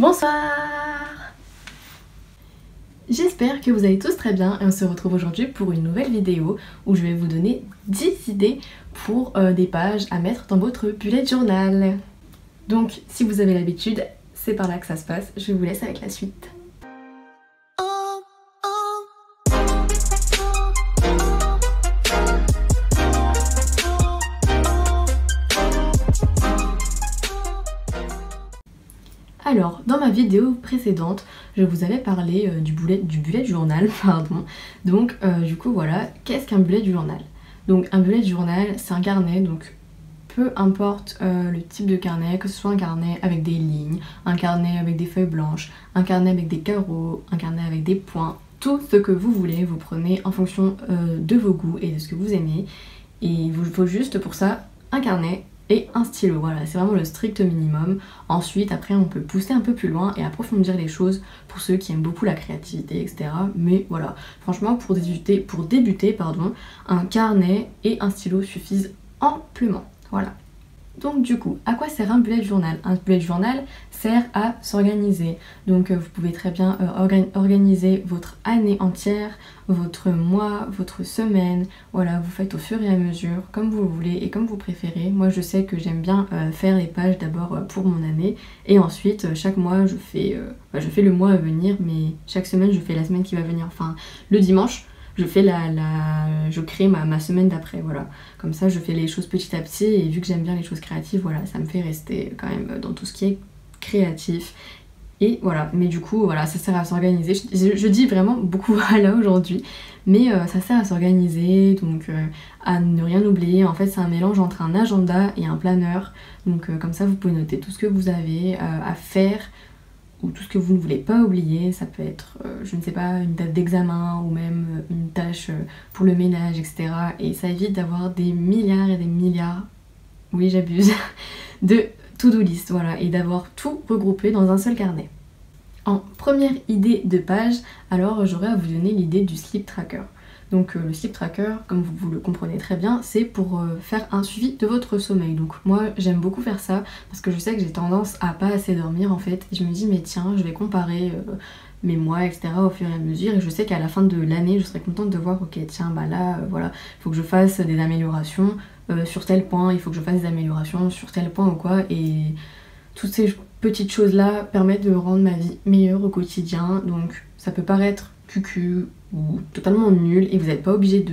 Bonsoir! J'espère que vous allez tous très bien et on se retrouve aujourd'hui pour une nouvelle vidéo où je vais vous donner 10 idées pour des pages à mettre dans votre bullet journal. Donc si vous avez l'habitude, c'est par là que ça se passe, je vous laisse avec la suite. Alors, dans ma vidéo précédente, je vous avais parlé du bullet journal, pardon. Donc, du coup, voilà, qu'est-ce qu'un bullet journal? Donc, un bullet journal, c'est un carnet, donc peu importe le type de carnet, que ce soit un carnet avec des lignes, un carnet avec des feuilles blanches, un carnet avec des carreaux, un carnet avec des points, tout ce que vous voulez, vous prenez en fonction de vos goûts et de ce que vous aimez. Et il vous faut juste pour ça un carnet et un stylo, voilà, c'est vraiment le strict minimum. Ensuite, après, on peut pousser un peu plus loin et approfondir les choses pour ceux qui aiment beaucoup la créativité, etc. Mais voilà, franchement, pour débuter, un carnet et un stylo suffisent amplement, voilà. Donc du coup, à quoi sert un bullet journal? Un bullet journal sert à s'organiser. Donc vous pouvez très bien organiser votre année entière, votre mois, votre semaine. Voilà, vous faites au fur et à mesure, comme vous voulez et comme vous préférez. Moi je sais que j'aime bien faire les pages d'abord pour mon année. Et ensuite, chaque mois, je fais le mois à venir, mais chaque semaine, je fais la semaine qui va venir. Enfin, le dimanche, je crée ma semaine d'après, voilà. Comme ça, je fais les choses petit à petit et vu que j'aime bien les choses créatives, voilà, ça me fait rester quand même dans tout ce qui est créatif. Et voilà, mais du coup, voilà, ça sert à s'organiser. Je dis vraiment beaucoup voilà aujourd'hui, mais ça sert à s'organiser, donc à ne rien oublier. En fait, c'est un mélange entre un agenda et un planeur. Donc comme ça, vous pouvez noter tout ce que vous avez à faire, ou tout ce que vous ne voulez pas oublier. Ça peut être, je ne sais pas, une date d'examen ou même une tâche pour le ménage, etc. Et ça évite d'avoir des milliards et des milliards, oui j'abuse, de to-do list, voilà, et d'avoir tout regroupé dans un seul carnet. En première idée de page, alors j'aurais à vous donner l'idée du sleep tracker. Donc le sleep tracker, comme vous le comprenez très bien, c'est pour faire un suivi de votre sommeil. Donc moi j'aime beaucoup faire ça parce que je sais que j'ai tendance à pas assez dormir en fait. Et je me dis mais tiens, je vais comparer mes mois, etc. au fur et à mesure. Et je sais qu'à la fin de l'année, je serai contente de voir, ok tiens bah là, voilà, il faut que je fasse des améliorations sur tel point, il faut que je fasse des améliorations sur tel point ou quoi. Et toutes ces petites choses là permettent de rendre ma vie meilleure au quotidien. Donc ça peut paraître cucu ou totalement nul et vous n'êtes pas obligé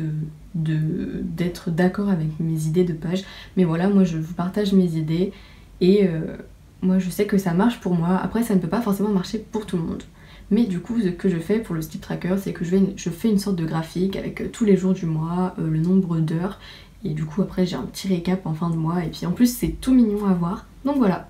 d'être d'accord avec mes idées de page, mais voilà, moi je vous partage mes idées et moi je sais que ça marche pour moi. Après ça ne peut pas forcément marcher pour tout le monde, mais du coup ce que je fais pour le sleep tracker, c'est que je fais une sorte de graphique avec tous les jours du mois, le nombre d'heures, et du coup après j'ai un petit récap en fin de mois et puis en plus c'est tout mignon à voir, donc voilà.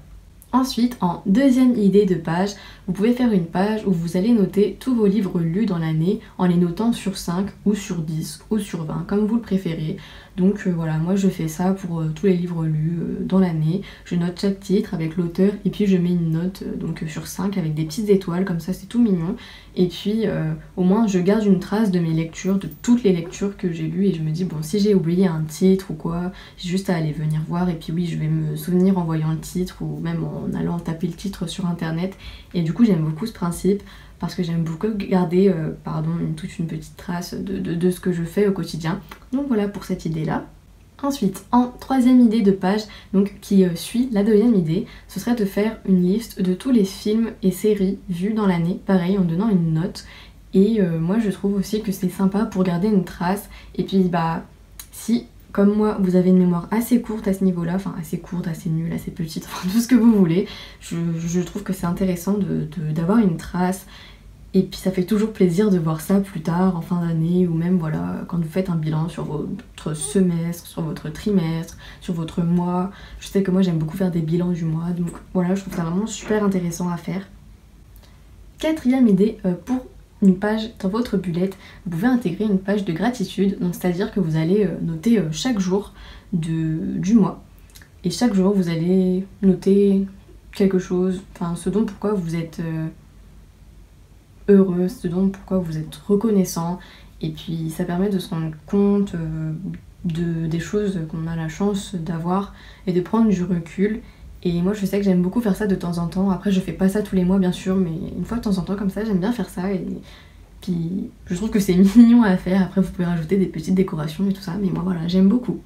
Ensuite, en deuxième idée de page, vous pouvez faire une page où vous allez noter tous vos livres lus dans l'année en les notant sur 5 ou sur 10 ou sur 20, comme vous le préférez. Donc voilà, moi je fais ça pour tous les livres lus dans l'année. Je note chaque titre avec l'auteur et puis je mets une note donc sur 5 avec des petites étoiles, comme ça c'est tout mignon. Et puis au moins je garde une trace de mes lectures, de toutes les lectures que j'ai lues et je me dis bon, si j'ai oublié un titre ou quoi, j'ai juste à aller venir voir et puis oui, je vais me souvenir en voyant le titre ou même en allant taper le titre sur internet. Et du coup j'aime beaucoup ce principe parce que j'aime beaucoup garder toute une petite trace de ce que je fais au quotidien. Donc voilà pour cette idée là. Ensuite, en troisième idée de page, donc qui suit la deuxième idée, ce serait de faire une liste de tous les films et séries vus dans l'année, pareil en donnant une note. Et moi je trouve aussi que c'est sympa pour garder une trace. Et puis bah si comme moi vous avez une mémoire assez courte à ce niveau là, enfin assez courte, assez nulle, assez petite, enfin tout ce que vous voulez, je trouve que c'est intéressant d'avoir une trace. Et puis ça fait toujours plaisir de voir ça plus tard, en fin d'année, ou même voilà, quand vous faites un bilan sur votre semestre, sur votre trimestre, sur votre mois. Je sais que moi j'aime beaucoup faire des bilans du mois, donc voilà, je trouve ça vraiment super intéressant à faire. Quatrième idée, pour une page dans votre bullet, vous pouvez intégrer une page de gratitude, donc c'est-à-dire que vous allez noter chaque jour du mois. Et chaque jour vous allez noter quelque chose, enfin ce dont pourquoi vous êtes heureux, ce dont pourquoi vous êtes reconnaissant, et puis ça permet de se rendre compte des choses qu'on a la chance d'avoir et de prendre du recul Et moi je sais que j'aime beaucoup faire ça de temps en temps. Après je fais pas ça tous les mois bien sûr, mais une fois de temps en temps comme ça j'aime bien faire ça. Et puis je trouve que c'est mignon à faire. Après vous pouvez rajouter des petites décorations et tout ça, mais moi voilà, j'aime beaucoup.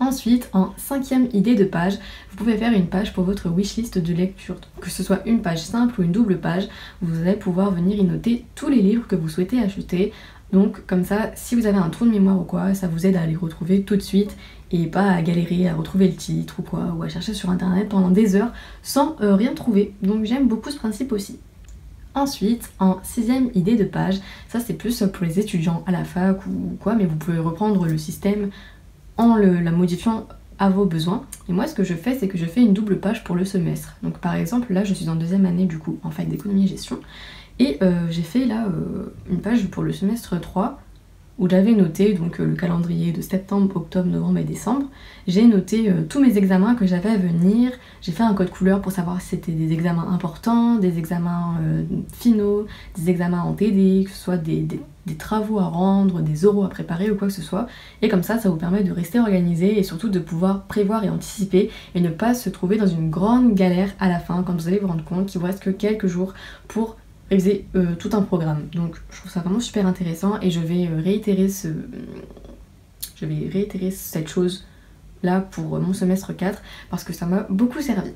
Ensuite, en 5e idée de page, vous pouvez faire une page pour votre wishlist de lecture. Que ce soit une page simple ou une double page, vous allez pouvoir venir y noter tous les livres que vous souhaitez acheter. Donc comme ça, si vous avez un trou de mémoire ou quoi, ça vous aide à les retrouver tout de suite et pas à galérer à retrouver le titre ou quoi, ou à chercher sur internet pendant des heures sans rien trouver. Donc j'aime beaucoup ce principe aussi. Ensuite, en 6e idée de page, ça c'est plus pour les étudiants à la fac ou quoi, mais vous pouvez reprendre le système en la modifiant à vos besoins. Et moi ce que je fais, c'est que je fais une double page pour le semestre. Donc par exemple là je suis en 2e année du coup en fac d'économie et gestion, et j'ai fait là une page pour le semestre 3 où j'avais noté donc le calendrier de septembre, octobre, novembre et décembre. J'ai noté tous mes examens que j'avais à venir, j'ai fait un code couleur pour savoir si c'était des examens importants, des examens finaux, des examens en TD, que ce soit des travaux à rendre, des oraux à préparer ou quoi que ce soit. Et comme ça vous permet de rester organisé et surtout de pouvoir prévoir et anticiper et ne pas se trouver dans une grande galère à la fin quand vous allez vous rendre compte qu'il vous reste que quelques jours pour réviser tout un programme. Donc je trouve ça vraiment super intéressant et je vais réitérer cette chose là pour mon semestre 4 parce que ça m'a beaucoup servi.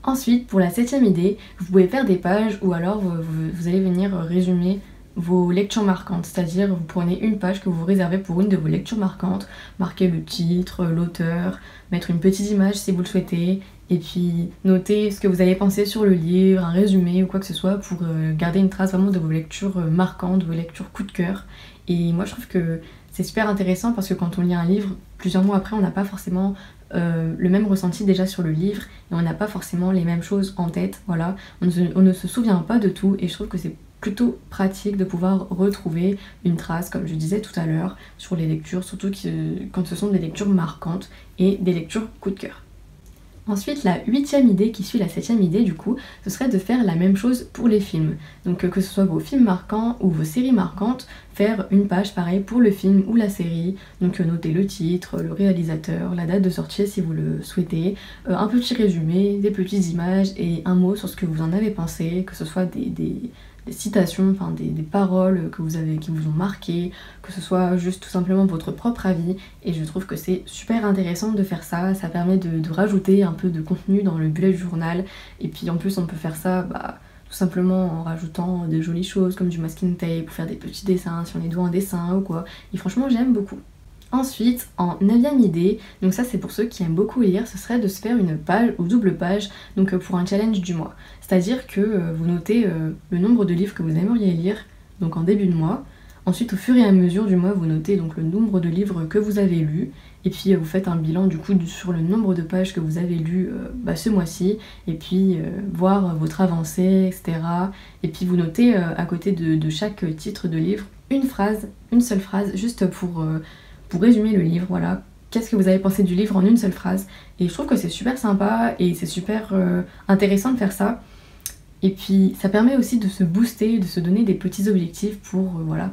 Ensuite, pour la 7e idée, vous pouvez faire des pages ou alors vous allez venir résumer vos lectures marquantes, c'est-à-dire vous prenez une page que vous réservez pour une de vos lectures marquantes, marquez le titre, l'auteur, mettre une petite image si vous le souhaitez, et puis noter ce que vous avez pensé sur le livre, un résumé ou quoi que ce soit pour garder une trace vraiment de vos lectures marquantes, de vos lectures coup de cœur. Et moi je trouve que c'est super intéressant parce que quand on lit un livre, plusieurs mois après on n'a pas forcément le même ressenti déjà sur le livre et on n'a pas forcément les mêmes choses en tête, voilà. On ne se souvient pas de tout et je trouve que c'est plutôt pratique de pouvoir retrouver une trace, comme je disais tout à l'heure, sur les lectures, surtout quand ce sont des lectures marquantes et des lectures coup de cœur. Ensuite, la 8e idée qui suit la 7e idée du coup, ce serait de faire la même chose pour les films. Donc que ce soit vos films marquants ou vos séries marquantes, faire une page pareil pour le film ou la série. Donc noter le titre, le réalisateur, la date de sortie si vous le souhaitez, un petit résumé, des petites images et un mot sur ce que vous en avez pensé, que ce soit des citations, enfin des paroles qui vous ont marqué, que ce soit juste tout simplement votre propre avis. Et je trouve que c'est super intéressant de faire ça, ça permet de rajouter un peu de contenu dans le bullet journal. Et puis en plus on peut faire ça tout simplement en rajoutant de jolies choses comme du masking tape, pour faire des petits dessins si on est doué en dessin ou quoi. Et franchement j'aime beaucoup. Ensuite, en 9e idée, donc ça c'est pour ceux qui aiment beaucoup lire, ce serait de se faire une page ou double page donc pour un challenge du mois. C'est-à-dire que vous notez le nombre de livres que vous aimeriez lire donc en début de mois. Ensuite, au fur et à mesure du mois, vous notez donc le nombre de livres que vous avez lus. Et puis vous faites un bilan du coup sur le nombre de pages que vous avez lues ce mois-ci. Et puis voir votre avancée, etc. Et puis vous notez à côté de chaque titre de livre une seule phrase, juste pour résumer le livre, voilà. Qu'est-ce que vous avez pensé du livre en une seule phrase? Et je trouve que c'est super sympa et c'est super intéressant de faire ça. Et puis ça permet aussi de se booster, de se donner des petits objectifs pour, voilà,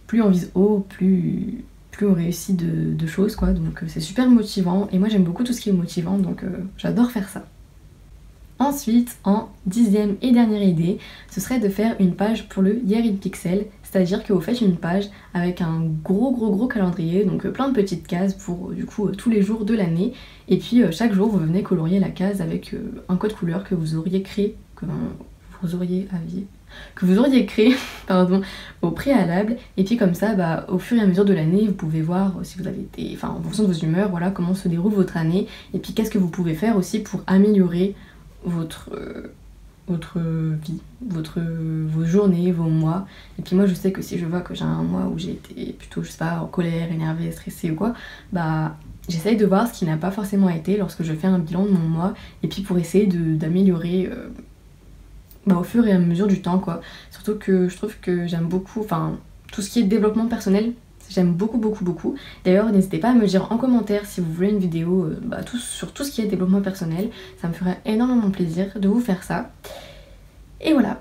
plus on vise haut, plus on réussit de choses, quoi. Donc c'est super motivant et moi j'aime beaucoup tout ce qui est motivant, donc j'adore faire ça. Ensuite, en 10e et dernière idée, ce serait de faire une page pour le Year in Pixel, c'est-à-dire que vous faites une page avec un gros calendrier, donc plein de petites cases pour du coup tous les jours de l'année, et puis chaque jour vous venez colorier la case avec un code couleur que vous auriez créé, que vous auriez créé pardon, au préalable, et puis comme ça au fur et à mesure de l'année vous pouvez voir si vous avez été, en fonction de vos humeurs, voilà comment se déroule votre année, et puis qu'est-ce que vous pouvez faire aussi pour améliorer votre vie, vos journées, vos mois. Et puis moi je sais que si je vois que j'ai un mois où j'ai été plutôt, je sais pas, en colère, énervée, stressée ou quoi, j'essaye de voir ce qui n'a pas forcément été lorsque je fais un bilan de mon mois, et puis pour essayer d'améliorer au fur et à mesure du temps, quoi. Surtout que je trouve que j'aime beaucoup, tout ce qui est développement personnel, j'aime beaucoup. D'ailleurs n'hésitez pas à me dire en commentaire si vous voulez une vidéo sur tout ce qui est développement personnel, ça me ferait énormément plaisir de vous faire ça. Et voilà,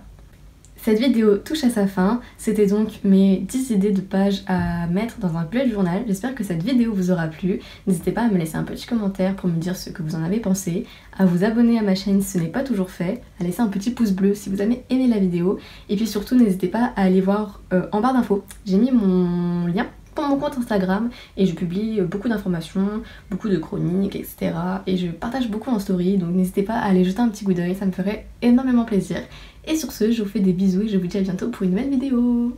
Cette vidéo touche à sa fin, c'était donc mes 10 idées de pages à mettre dans un bullet journal. J'espère que cette vidéo vous aura plu. N'hésitez pas à me laisser un petit commentaire pour me dire ce que vous en avez pensé, à vous abonner à ma chaîne si ce n'est pas toujours fait, à laisser un petit pouce bleu si vous avez aimé la vidéo, et puis surtout n'hésitez pas à aller voir en barre d'infos. J'ai mis mon lien pour mon compte Instagram et je publie beaucoup d'informations, beaucoup de chroniques, etc. Et je partage beaucoup en story, donc n'hésitez pas à aller jeter un petit coup d'œil, ça me ferait énormément plaisir. Et sur ce, je vous fais des bisous et je vous dis à bientôt pour une nouvelle vidéo.